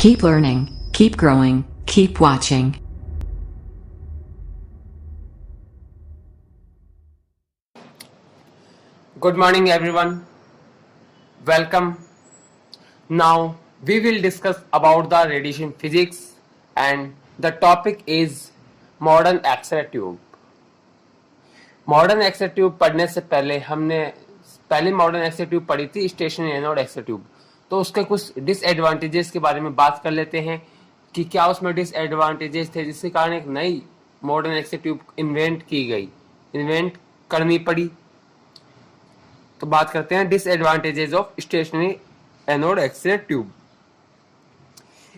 Keep learning, keep growing, keep watching. Good morning everyone. Welcome. Now we will discuss about the radiation physics and the topic is modern X-ray tube. Modern X-ray tube पढ़ने से पहले हमने पहले modern X-ray tube पढ़ी थी stationery anode X-ray tube. तो उसके कुछ डिसएडवांटेजेस के बारे में बात कर लेते हैं कि क्या उसमें डिसएडवांटेजेस थे जिसके कारण एक नई मॉडर्न एक्स-रे ट्यूब इन्वेंट करनी पड़ी। तो बात करते हैं disadvantages of stationary anode X-ray tube.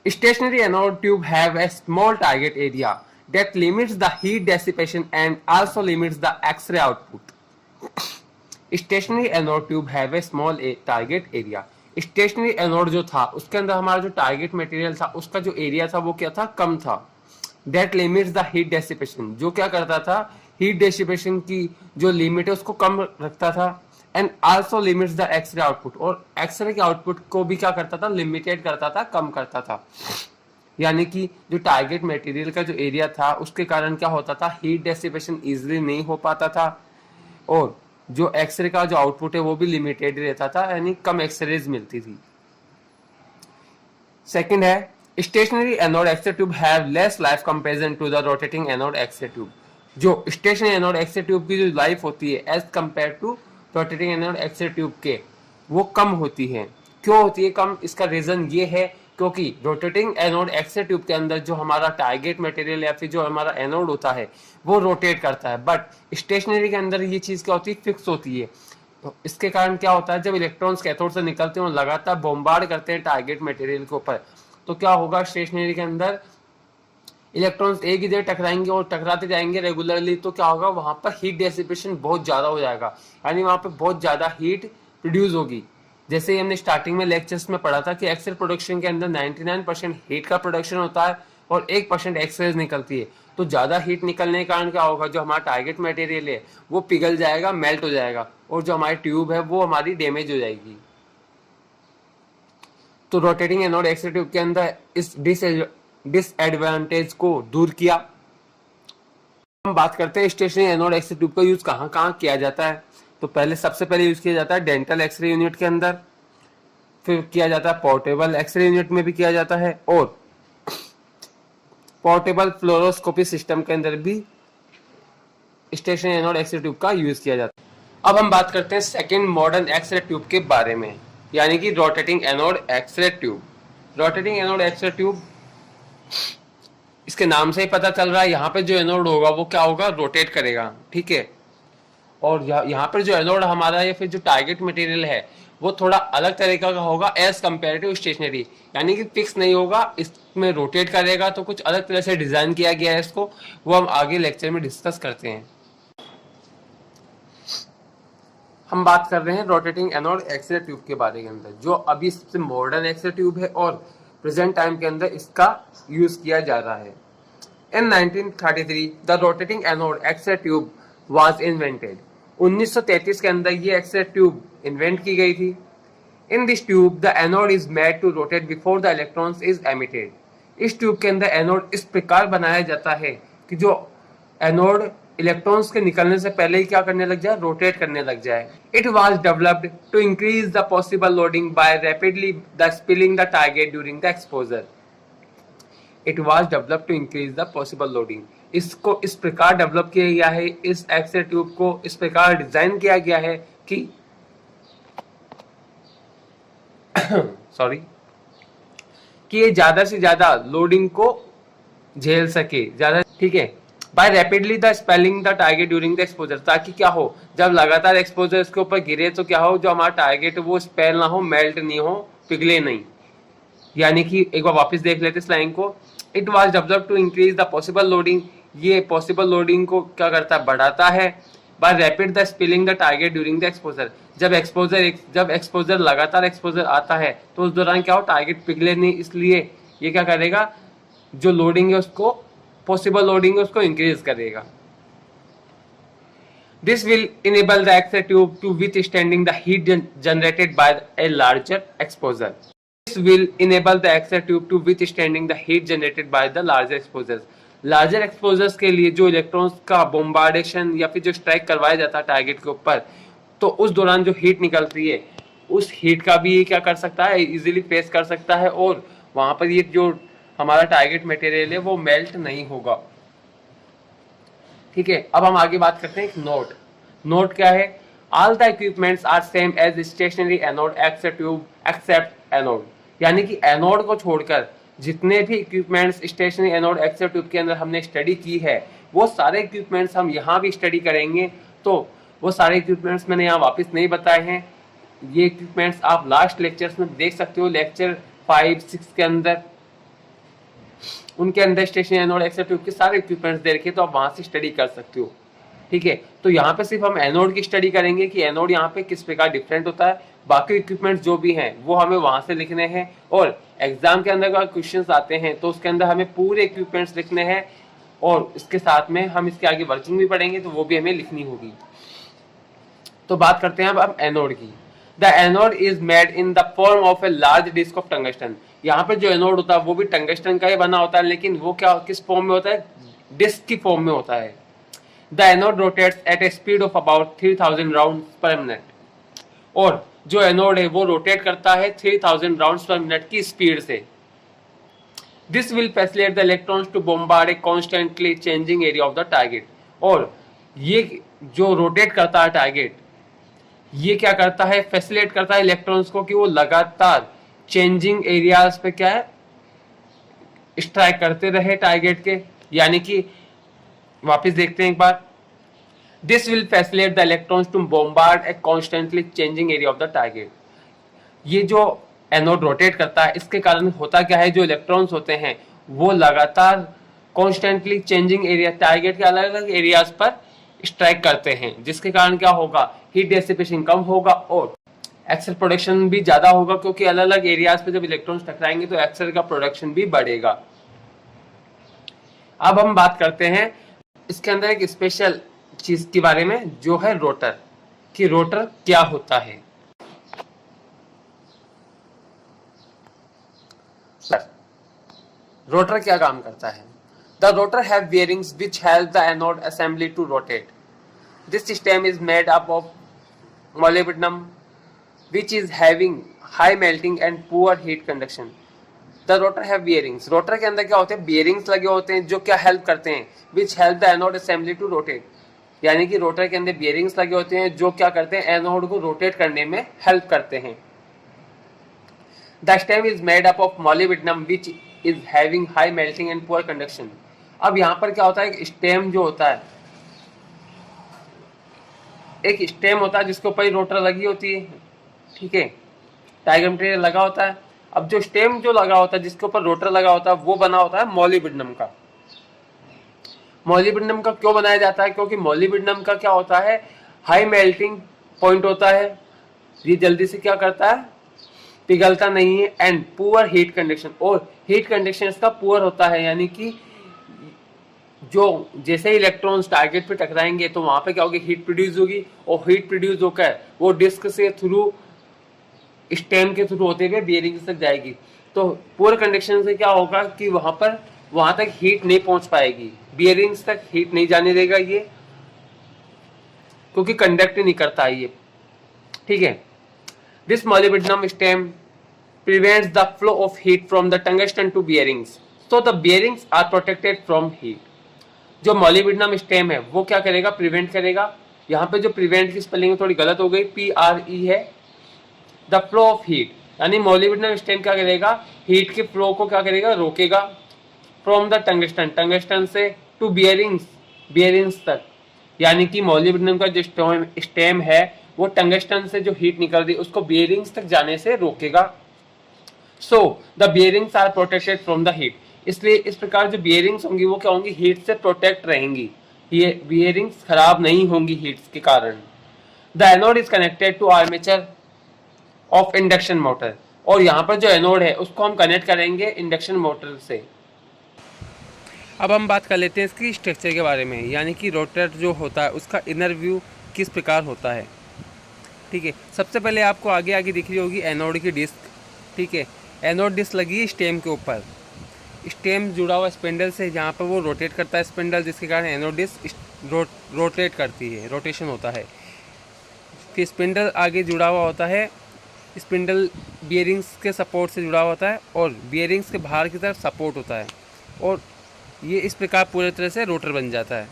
Stationary anode tube have a small target area that limits the heat dissipation and also limits the X-ray output. Stationary anode tube have a small target area. Stationary anode जो था उसके अंदर हमारा जो target material था उसका जो area था वो क्या था, कम था। That limits the heat dissipation, जो क्या करता था, हीट डेसिपेशन की जो लिमिट है उसको कम रखता था। And also limits the X-ray output, और एक्सरे के आउटपुट को भी क्या करता था, लिमिटेड करता था, कम करता था। यानी कि जो टारगेट मटेरियल का जो एरिया था उसके कारण क्या होता था, हीट डेसिपेशन इजीली नहीं हो पाता था और जो एक्सरे का जो आउटपुट है वो भी लिमिटेड रहता था, यानी कम एक्सरेज मिलती थी। सेकंड है stationary anode X-ray tube have less life comparison to the rotating anode X-ray tube. जो स्टेशनरी एनोड एक्सरे ट्यूब की जो लाइफ होती है as compare to rotating anode X-ray tube के वो कम होती है। क्यों होती है कम, इसका रीजन ये है क्योंकि रोटेटिंग एनोड एक्सरे ट्यूब के अंदर जो हमारा टारगेट मटेरियल या फिर जो हमारा एनोड होता है वो रोटेट करता है, बट स्टेशनरी के अंदर ये चीज क्या होती है, फिक्स होती है। तो इसके कारण क्या होता है, जब इलेक्ट्रॉन्स कैथोड से निकलते हैं और लगातार बॉम्बार्ड करते हैं टारगेट मटेरियल के ऊपर, तो क्या होगा, स्टेशनरी के अंदर इलेक्ट्रॉन्स एक ही जगह टकराएंगे और टकराते जाएंगे रेगुलरली, तो क्या होगा, वहां पर हीट डेसिपेशन बहुत ज्यादा हो जाएगा, यानी वहां पर बहुत ज्यादा हीट प्रोड्यूस होगी। जैसे हमने स्टार्टिंग में लेक्चर्स में पढ़ा था कि एक्सरे प्रोडक्शन के अंदर 99% हीट का प्रोडक्शन होता है और 1% एक्सरेज निकलती है। तो ज्यादा हीट निकलने के कारण क्या होगा, जो हमारा टारगेट मटेरियल है वो पिघल जाएगा, मेल्ट हो जाएगा, और जो हमारी ट्यूब है वो हमारी डैमेज हो जाएगी। तो रोटेटिंग एनोड एक्सरे ट्यूब के अंदर इस डिसएडवांटेज को दूर किया। हम बात करते हैं स्टेशनरी एनोड एक्सरे ट्यूब का यूज कहाँ कहाँ किया जाता है। तो सबसे पहले यूज किया जाता है डेंटल एक्सरे यूनिट के अंदर, फिर किया जाता है पोर्टेबल एक्सरे यूनिट में भी किया जाता है, और पोर्टेबल फ्लोरोस्कोपी सिस्टम के अंदर भी स्टेशनरी एनोड एक्सरे ट्यूब का यूज किया जाता है। अब हम बात करते हैं सेकेंड मॉडर्न एक्सरे ट्यूब के बारे में, यानी कि rotating anode X-ray tube. Rotating anode X-ray tube, इसके नाम से ही पता चल रहा है, यहाँ पे जो एनोड होगा वो क्या होगा, रोटेट करेगा, ठीक है। और यहाँ पर जो एनोड हमारा या फिर जो टारगेट मटेरियल है वो थोड़ा अलग तरीका का होगा एज कम्पेयर टू स्टेशनरी, यानी कि फिक्स नहीं होगा, इसमें रोटेट करेगा, तो कुछ अलग तरह से डिजाइन किया गया है इसको, वो हम आगे लेक्चर में डिस्कस करते हैं। हम बात कर रहे हैं रोटेटिंग एनोड एक्सरे ट्यूब के बारे के अंदर, जो अभी सबसे मॉडर्न एक्सरे ट्यूब है और प्रेजेंट टाइम के अंदर इसका यूज किया जा रहा है। In 1933 the rotating anode X-ray tube was invented. 1933 के अंदर ये एक्सरे ट्यूब इन्वेंट की गई थी। In this tube the anode is made to rotate before the electrons is emitted. इस ट्यूब के अंदर एनोड इस प्रकार बनाया जाता है कि जो एनोड इलेक्ट्रॉन्स के निकलने से पहले ही क्या करने लग जाए, रोटेट करने लग जाए। It was developed to increase the possible loading by rapidly the spilling the target during the exposure. It was developed to increase the possible loading, इसको इस प्रकार डेवलप किया गया है, इस एक्सरे ट्यूब को इस प्रकार डिजाइन किया गया है कि कि ये ज्यादा से ज्यादा लोडिंग को झेल सके, ज्यादा, ठीक है। By rapidly the spelling the target during the exposure, ताकि क्या हो, जब लगातार एक्सपोजर इसके ऊपर गिरे तो क्या हो, जो हमारा टारगेट है वो स्पेल ना हो, मेल्ट नहीं हो, पिघले नहीं। यानी कि एक बार वापस देख लेते इस लाइन को। It was developed to increase the possible loading, ये पॉसिबल लोडिंग को क्या करता है, बढ़ाता है। By rapid the spilling the target during the exposure, जब एक्सपोजर लगातार एक्सपोजर आता है तो उस दौरान क्या हो, टारगेट पिघले नहीं, इसलिए ये क्या करेगा, जो लोडिंग है उसको, पॉसिबल लोडिंग है उसको इंक्रीज करेगा। This will enable the X-ray tube to withstanding the heat generated by a larger exposure. will enable the X-ray tube to withstanding the heat generated by the larger exposures. Larger exposures के लिए जो electrons का बोम्बार्डेशन या फिर जो strike करवाया जाता है टारगेट के ऊपर, तो उस दौरान जो हीट निकलती है उस हीट का भी ये क्या कर सकता है, इजीली फेस कर सकता है और वहां पर ये जो हमारा टारगेट मटेरियल है वो मेल्ट नहीं होगा। ठीक है, अब हम आगे बात करते हैं एक नोट। नोट क्या है? All the equipments are same as stationary anode except tube except anode, यानी कि एनोड को छोड़कर जितने भी equipments stationary anode except tube के अंदर हमने स्टडी की है वो सारे इक्विपमेंट्स हम यहाँ भी स्टडी करेंगे। तो वो सारे इक्विपमेंट्स मैंने यहाँ वापस नहीं बताए हैं, ये इक्विपमेंट्स आप लास्ट लेक्चर्स में देख सकते हो, लेक्चर 5-6 के अंदर, उनके अंदर स्टेशनरी एनोड एक्सेप्ट ट्यूब के सारे इक्विपमेंट्स दे रखे, तो आप वहां से स्टडी कर सकते हो। ठीक है, तो यहाँ पे सिर्फ हम एनोड की स्टडी करेंगे कि एनोड यहाँ पे किस प्रकार डिफरेंट होता है, बाकी इक्विपमेंट्स जो भी हैं वो हमें वहां से लिखने हैं। और एग्जाम के अंदर अगर क्वेश्चंस आते हैं तो उसके अंदर हमें पूरे इक्विपमेंट्स लिखने हैं और इसके साथ में हम इसके आगे वर्किंग भी पढ़ेंगे तो वो भी हमें लिखनी होगी। तो बात करते हैं अब एनोड की। The anode is made in the form of a large disc of tungsten. यहाँ पे जो एनोड होता है वो भी टंगस्टन का ही बना होता है, लेकिन वो क्या किस फॉर्म में होता है? डिस्क की फॉर्म में होता है। The anode rotates at a speed of about 3000 round per minute, और जो एनोड है वो रोटेट करता है 3000 राउंड्स पर मिनट की स्पीड से। This will facilitate the electrons to bombard a constantly changing area of the target. और ये जो रोटेट करता है टारगेट, ये क्या करता है? फैसिलिटेट करता है इलेक्ट्रॉन्स को कि वो लगातार चेंजिंग एरियाज पे क्या है, स्ट्राइक करते रहे टारगेट के। यानी कि वापस देखते हैं एक बार, this will facilitate the electrons to bombard a constantly changing area of the target. ये जो एनोड रोटेट करता है इसके कारण होता क्या है, जो इलेक्ट्रॉन्स होते हैं वो लगातार कॉन्स्टेंटली चेंजिंग एरिया, टारगेट के अलग अलग एरियाज पर स्ट्राइक करते हैं, जिसके कारण क्या होगा? हीट डेसिपेशन कम होगा और एक्सेल प्रोडक्शन भी ज्यादा होगा, क्योंकि अलग अलग एरियाज पे जब इलेक्ट्रॉन्स टकराएंगे तो एक्सेल का प्रोडक्शन भी बढ़ेगा। अब हम बात करते हैं इसके अंदर एक स्पेशल चीज के बारे में, जो है रोटर, कि रोटर क्या होता है। रोटर क्या काम करता है? The rotor have bearings which help the anode assembly to rotate. This system is made up of molybdenum which is having high melting and poor heat conduction. The rotor have bearings. Rotor के अंदर क्या होते हैं? bearings लगे होते हैं जो क्या हेल्प करते हैं, which help the anode assembly to rotate. यानी कि रोटर के अंदर bearings लगे होते हैं जो क्या करते हैं? एनोड को रोटेट करने में हेल्प करते हैं। The stem is made up of molybdenum which is having high melting and poor conduction. अब यहाँ पर क्या होता है? एक स्टेम जो होता है, एक स्टेम होता है जिसके ऊपर रोटर लगी होती है। ठीक है, डायग्राम मटेरियल लगा होता है। अब जो स्टेम जो लगा होता है जिसके ऊपर रोटर लगा होता है वो बना होता है मोलिब्डेनम का। मोलिब्डेनम का क्यों बनाया जाता है? क्योंकि मोलिब्डेनम का क्या होता है? हाई मेल्टिंग पॉइंट होता है, ये जल्दी से क्या करता है? पिघलता नहीं है, एंड पुअर हीट कंडक्शन, और हीट कंडक्शन इसका पुअर होता है, यानी कि जो जैसे इलेक्ट्रॉन्स टारगेट पे टकराएंगे तो वहां पे क्या होगी? हीट प्रोड्यूस होगी, और हीट प्रोड्यूस होकर वो डिस्क से थ्रू, स्टेम के थ्रू होते हुए बियरिंग्स तक जाएगी। तो पुअर कंडक्शन से क्या होगा कि वहां तक हीट नहीं पहुंच पाएगी, बियरिंग्स तक हीट नहीं जाने देगा ये, क्योंकि कंडक्ट नहीं करता है ये। ठीक है, this molybdenum stem prevents the flow of heat from the tungsten to bearings, so the bearings are protected from heat. जो मोलिब्डेनम स्टेम है वो क्या करेगा? प्रिवेंट करेगा। यहाँ पे जो प्रिवेंट की स्पेलिंग थोड़ी गलत हो गई, PRE है। द फ्लो ऑफ हीट, यानी मोलिब्डेनम स्टेम क्या करेगा? हीट के फ्लो को क्या करेगा? रोकेगा। फ्रॉम द टंगस्टन, टंगस्टन से, टू बियरिंग्स, बियरिंग्स तक, यानी कि मोलिब्डेनम का जो स्टेम है वो टंगस्टन से जो हीट निकल रही है उसको बियरिंग्स तक जाने से रोकेगा। So the bearings are protected from the heat, इसलिए इस प्रकार जो बियरिंग्स होंगी वो क्या होंगी? हीट से प्रोटेक्ट रहेंगी, ये बियरिंग्स खराब नहीं होंगी हीट के कारण। The anode is connected to armature of induction motor, और यहाँ पर जो एनोड है उसको हम कनेक्ट करेंगे इंडक्शन मोटर से। अब हम बात कर लेते हैं इसकी स्ट्रक्चर के बारे में, यानी कि रोटर जो होता है उसका इनर व्यू किस प्रकार होता है। ठीक है, सबसे पहले आपको आगे आगे दिख रही होगी एनोड की डिस्क, ठीक है। एनोड डिस्क लगी है स्टेम के ऊपर, स्टेम जुड़ा हुआ स्पिंडल से, जहाँ पर वो रोटेट करता है स्पिंडल, जिसके कारण एनोड डिस्क रोटेट करती है, रोटेशन होता है। फिर स्पिंडल आगे जुड़ा हुआ होता है, स्पिंडल बियरिंग्स के सपोर्ट से जुड़ा हुआ होता है और बियरिंग्स के बाहर की तरफ सपोर्ट होता है, और ये इस प्रकार पूरी तरह से रोटर बन जाता है।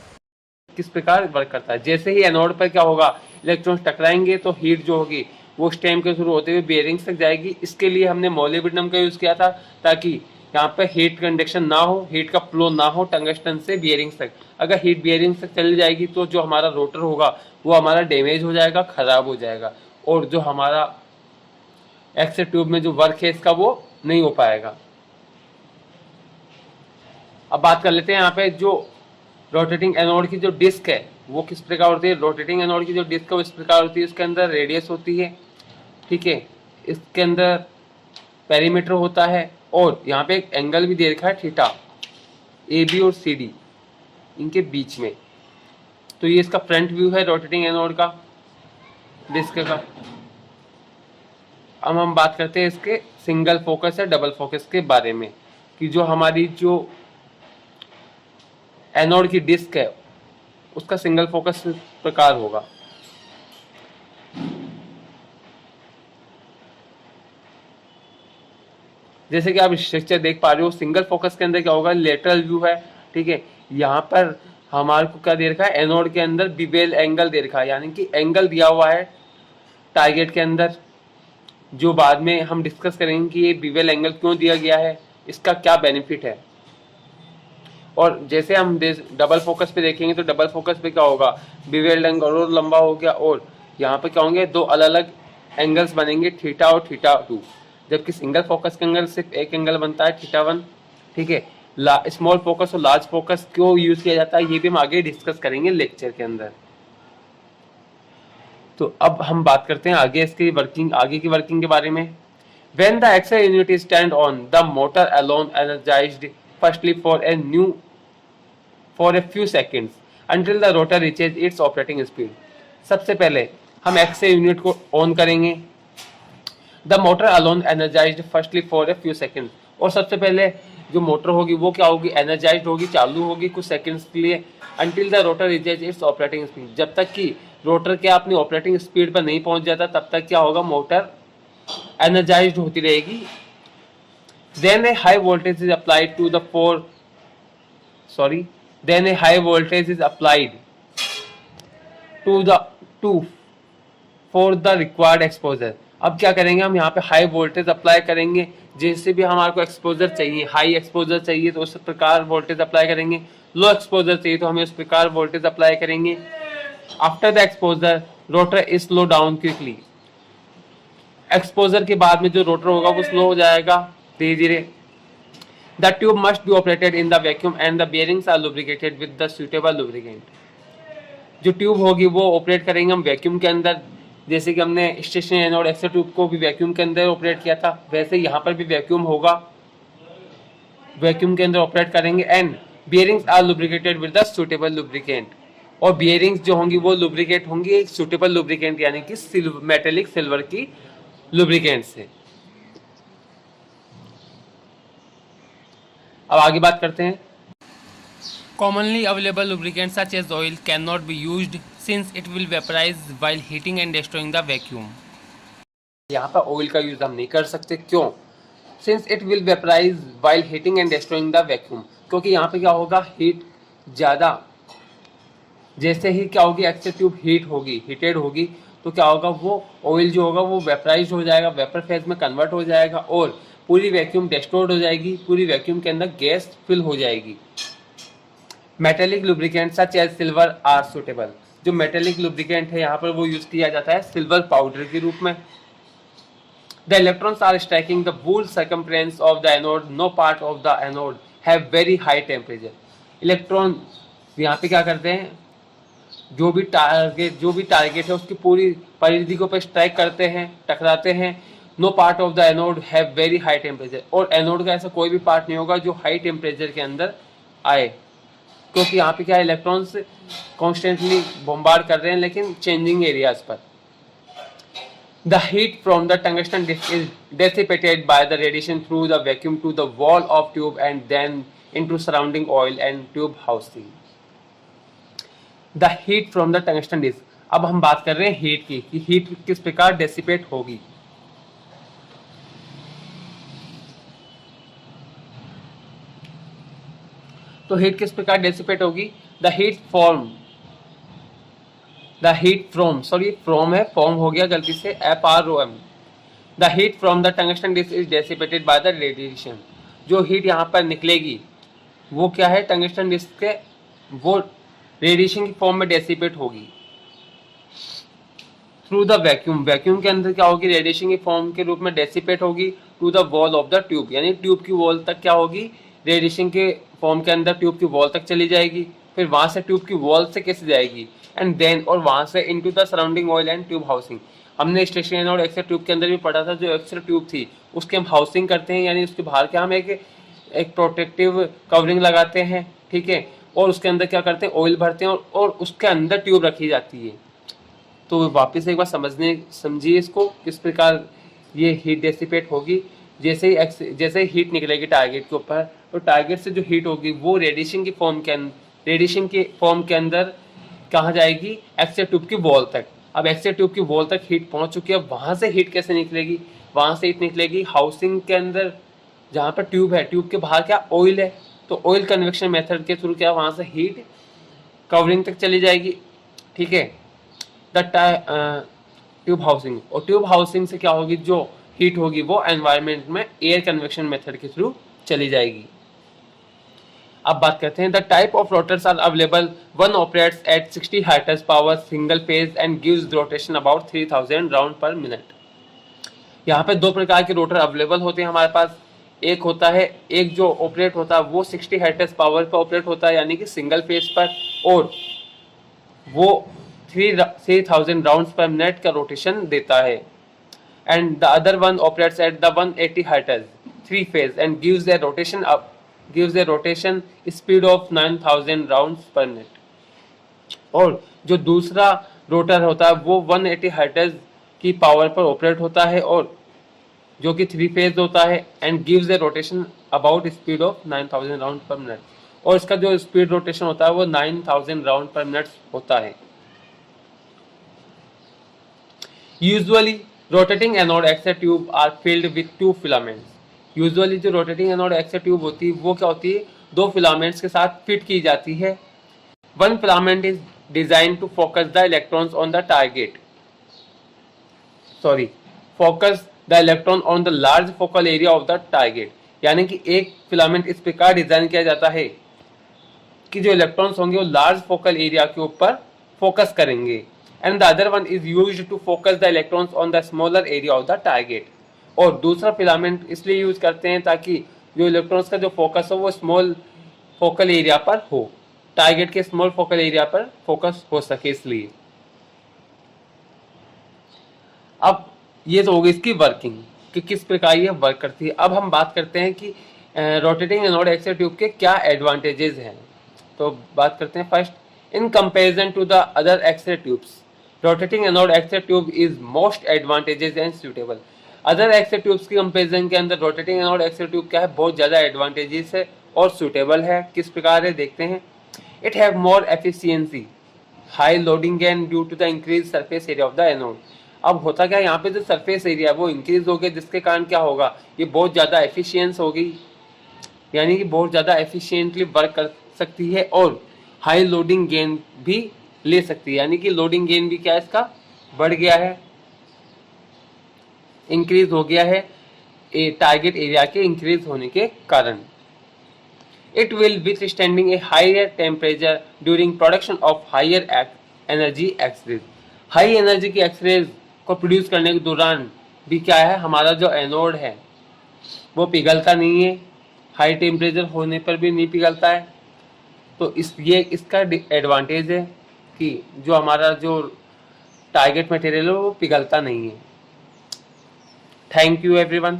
किस प्रकार वर्क करता है, जैसे ही एनोड पर क्या होगा, इलेक्ट्रॉन्स टकराएंगे तो हीट जो होगी वो स्टेम के थ्रू होते हुए बियरिंग्स तक जाएगी। इसके लिए हमने मोलिब्डेनम का यूज़ किया था, ताकि यहाँ पर हीट कंडक्शन ना हो, हीट का फ्लो ना हो टंगस्टन से बियरिंग्स तक। अगर हीट बियरिंग्स तक चली जाएगी तो जो हमारा रोटर होगा वो हमारा डैमेज हो जाएगा, ख़राब हो जाएगा, और जो हमारा एक्स ट्यूब में जो वर्क है इसका वो नहीं हो पाएगा। अब बात कर लेते हैं यहाँ पे जो रोटेटिंग एनोड की जो डिस्क है वो किस प्रकार होती है। रोटेटिंग एनोड की जो डिस्क है वो इस प्रकार होती है, इसके अंदर रेडियस होती है, ठीक है, इसके अंदर पेरीमीटर होता है, और यहाँ पे एक एंगल भी दे रखा है थीटा, ए बी और सी डी इनके बीच में। तो ये इसका फ्रंट व्यू है रोटेटिंग एनोड का, डिस्क का। अब हम बात करते हैं इसके सिंगल फोकस या डबल फोकस के बारे में, कि जो हमारी जो एनोड की डिस्क है उसका सिंगल फोकस प्रकार होगा। जैसे कि आप स्ट्रक्चर देख पा रहे हो, सिंगल फोकस के अंदर क्या होगा, लेटरल व्यू है, ठीक है। यहाँ पर हमारे को क्या दे रखा है, एनोड के अंदर बिवेल एंगल दे रखा है, यानी कि एंगल दिया हुआ है टारगेट के अंदर, जो बाद में हम डिस्कस करेंगे कि ये बिवेल एंगल क्यों दिया गया है, इसका क्या बेनिफिट है। और जैसे हम डबल फोकस पे देखेंगे तो डबल फोकस पे क्या होगा, बिवेल एंगल और लंबा हो गया, और यहाँ पे क्या होंगे, दो अलग अलग एंगल्स बनेंगे, थीटा और थीटा 2, जबकि सिंगल फोकस के एंगल सिर्फ एक एंगल बनता है, थीटा 1, ठीक है। स्मॉल फोकस और लार्ज फोकस क्यों यूज किया जाता है ये भी हम आगे डिस्कस करेंगे लेक्चर के अंदर। तो अब हम बात करते हैं आगे इसकी वर्किंग, आगे की वर्किंग के बारे में। When the XI unit is turned on, the motor alone energized firstly for a few seconds until the rotor reaches its operating speed. सबसे पहले हम XI यूनिट को ऑन करेंगे, the motor alone energised firstly for a few seconds, और सबसे पहले जो motor होगी वो क्या होगी, एनर्जाइज्ड होगी, चालू होगी कुछ सेकंड्स के लिए, until the rotor reaches it's operating speed, जब तक कि रोटर के अपनी ऑपरेटिंग स्पीड पर नहीं पहुंच जाता तब तक क्या होगा, मोटर एनर्जाइज्ड होती रहेगी। Then a high voltage is applied to the then a high voltage is applied to for the required exposure. अब क्या करेंगे, हम यहाँ पे हाई वोल्टेज अप्लाई करेंगे, जैसे भी हमारे को एक्सपोजर चाहिए, हाई एक्सपोजर चाहिए तो उस प्रकार वोल्टेज अप्लाई करेंगे, लो एक्सपोजर चाहिए तो हमें उस प्रकार वोल्टेज अप्लाई करेंगे। After the exposure rotor is slow down quickly, exposure के बाद में जो रोटर होगा वो स्लो हो जाएगा धीरे धीरे। The tube must be operated in the vacuum and the bearings are lubricated with the suitable lubricant. जो ट्यूब होगी वो ऑपरेट करेंगे हम वैक्यूम के अंदर, जैसे कि हमने स्टेशनरी एनोड एक्सर ट्यूब को भी वैक्यूम के अंदर ऑपरेट किया था, वैसे यहाँ पर भी वैक्यूम होगा, वैक्यूम के अंदर ऑपरेट करेंगे। And bearings are lubricated with the suitable lubricant, और बियरिंग्स जो होंगी वो लुब्रिकेट होंगी एक सुटेबल लुब्रिकेंट यानी कि मेटेलिक सिल्वर की लुब्रिकेंट से। अब आगे बात करते हैं। Commonly available lubricants such as oil cannot be used since it will vaporize while heating and destroying the vacuum. यहाँ पर ऑयल का यूज हम नहीं कर सकते, क्यों? Since it will vaporize while heating and destroying the vacuum, क्योंकि यहाँ पे क्या होगा, हीट ज़्यादा, जैसे ही क्या होगी एक्सेस ट्यूब हीट होगी, हीटेड होगी, तो क्या होगा, वो ऑयल जो होगा वो वेपराइज हो जाएगा, वेपर फेज में कन्वर्ट हो जाएगा और पूरी वैक्यूम डिस्ट्रॉयड हो जाएगी, पूरी वैक्यूम के अंदर गैस फिल हो जाएगी। Metallic lubricant such as silver are suitable, जो मेटेलिक लुब्रिकेंट है यहाँ पर वो यूज किया जाता है सिल्वर पाउडर के रूप में। The electrons are striking the wool circumference of the anode, no part of the anode have very high temperature. Electron यहाँ पे क्या करते हैं, जो भी टारगेट है उसकी पूरी परिधि को पे स्ट्राइक करते हैं, टकराते हैं। No part of the anode have very high temperature, और एनोड का ऐसा कोई भी पार्ट नहीं होगा जो हाई टेम्परेचर के अंदर आए, क्योंकि यहाँ पे क्या है, इलेक्ट्रॉन्स कॉन्स्टेंटली बॉम्बार्ड कर रहे हैं लेकिन चेंजिंग एरियाज पर। The heat from the tungsten disc is dissipated by the radiation through the vacuum to the wall of tube and then into surrounding oil and tube housing. The heat from the tungsten disc. अब हम बात कर रहे हैं heat की कि heat किस प्रकार डेसिपेट होगी। तो हीट किस प्रकार डेसिपेट होगी? द हीट फ्रॉम फ्रॉम है, फॉर्म हो गया गलती से, FROM। The heat from the tungsten disk is dissipated by the radiation. जो हीट यहाँ पर निकलेगी वो क्या है? टंगस्टन डिस्क के वो रेडिएशन की फॉर्म में डेसिपेट होगी थ्रू द वैक्यूम। वैक्यूम के अंदर क्या होगी? रेडिएशन की फॉर्म के रूप में डेसिपेट होगी to the wall of the tube, यानी ट्यूब की वॉल तक क्या होगी? रेडिएशन के फॉर्म के अंदर ट्यूब की वॉल तक चली जाएगी, फिर वहां से ट्यूब की वॉल से कैसे जाएगी, एंड देन और वहां से into the surrounding oil and tube housing. हमने स्टेशनरी एनोड एक्सेल ट्यूब के अंदर भी पढ़ा था, जो एक्सेल ट्यूब थी उसके हम हाउसिंग करते हैं, यानी उसके बाहर क्या हम एक प्रोटेक्टिव कवरिंग लगाते हैं, ठीक है, और उसके अंदर क्या करते हैं? ऑयल भरते हैं और उसके अंदर ट्यूब रखी जाती है। तो वापस एक बार समझिए इसको किस प्रकार ये हीट डेसिपेट होगी। जैसे ही हीट निकलेगी टारगेट के ऊपर, तो टारगेट से जो हीट होगी वो रेडिएशन की फॉर्म के अंदर कहाँ जाएगी? एक्सेल ट्यूब की वॉल तक। अब एक्सेल ट्यूब की वॉल तक हीट पहुंच चुकी है, वहां से हीट कैसे निकलेगी? वहां से हीट निकलेगी हाउसिंग के अंदर, जहां पर ट्यूब है, ट्यूब के बाहर क्या? ऑयल है, तो ऑयल कन्वेक्शन मेथड के थ्रू क्या वहां से हीट कवरिंग तक चली जाएगी, ठीक है, द ट्यूब हाउसिंग। और ट्यूब हाउसिंग से क्या होगी? जो हीट होगी वो एनवायरनमेंट में एयर कन्वेक्शन मेथड के थ्रू चली जाएगी। अब बात करते हैं the type of rotors are available. One operates at 60 hertz power single phase and gives rotation about 3000 round per minute. यहाँ पे दो प्रकार के रोटर अवेलेबल होते हैं हमारे पास। एक होता है, एक जो ऑपरेट होता है वो 60 हर्ट्ज पावर पर ऑपरेट होता है, यानी कि सिंगल फेज पर, और वो 3000 राउंड्स पर मिनट का रोटेशन देता है। And the other one operates at the 180 hertz 3 phase and gives A rotation speed of 9000 rounds पर मिनट। और जो दूसरा रोटर होता है वो 180 हर्ट्ज की पावर पर ऑपरेट होता है, और जो कि 3 फेज होता है, and gives A rotation about speed of 9000 round per minute. और इसका जो स्पीड रोटेशन होता है वो 9000 राउंड पर मिनट होता है। Usually rotating anode x-ray tube are filled with 2 filaments. Usually जो रोटेटिंग एनोड एक्सेल ट्यूब होती है वो क्या होती है? 2 फिलामेंट्स के साथ फिट की जाती है। One filament is design to focus the electrons on the target, focus the electron on the large focal area of the target. यानी कि एक फिलामेंट इस प्रकार डिजाइन किया जाता है कि जो इलेक्ट्रॉन्स होंगे वो लार्ज फोकल एरिया के ऊपर फोकस करेंगे, and the other one is used to focus the electrons on the smaller area of the target. और दूसरा फिलामेंट इसलिए यूज करते हैं ताकि जो इलेक्ट्रॉन्स का जो फोकस हो वो स्मॉल फोकल एरिया पर हो, टारगेट के स्मॉल फोकल एरिया पर फोकस हो सके इसलिए। अब ये तो होगी इसकी वर्किंग कि किस प्रकार ये वर्क करती है। अब हम बात करते हैं कि रोटेटिंग एनोड एक्सेल ट्यूब के क्या एडवांटेजेस हैं। तो बात करते हैं first, in comparison to the other x-ray tubes rotating anode x-ray tube is most advantages and suitable. Other x-ray tubes की कंपैरिजन के अंदर रोटेटिंग एनोड एक्सेल ट्यूब क्या है? बहुत ज्यादा एडवांटेजेस है और सुटेबल है। किस प्रकार है देखते हैं। It have more efficiency, high loading gain due to the increase surface area of the anode. अब होता क्या है, यहाँ पे जो सरफेस एरिया है वो इंक्रीज हो गया, जिसके कारण क्या होगा? ये बहुत ज्यादा एफिशिएंस होगी, यानी कि बहुत ज्यादा एफिशिएंटली वर्क कर सकती है, और हाई लोडिंग गेन भी ले सकती है, यानी कि लोडिंग गेन भी क्या है इसका? बढ़ गया है, इंक्रीज हो गया है टारगेट एरिया के इंक्रीज होने के कारण। It will withstanding a higher temperature during production of higher energy x-rays. High energy की एक्सरेज को प्रोड्यूस करने के दौरान भी क्या है, हमारा जो एनोड है वो पिघलता नहीं है, हाई टेम्परेचर होने पर भी नहीं पिघलता है। तो ये इसका एडवांटेज है कि जो हमारा जो टारगेट मटेरियल है वो पिघलता नहीं है। Thank you everyone.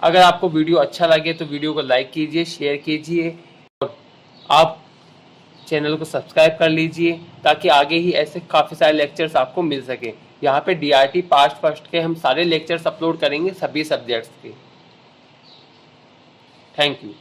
अगर आपको वीडियो अच्छा लगे तो वीडियो को लाइक कीजिए, शेयर कीजिए, और आप चैनल को सब्सक्राइब कर लीजिए ताकि आगे ही ऐसे काफ़ी सारे लेक्चर्स आपको मिल सके। यहाँ पे DRT पास्ट फर्स्ट के हम सारे लेक्चर्स अपलोड करेंगे सभी सब्जेक्ट्स के। Thank you.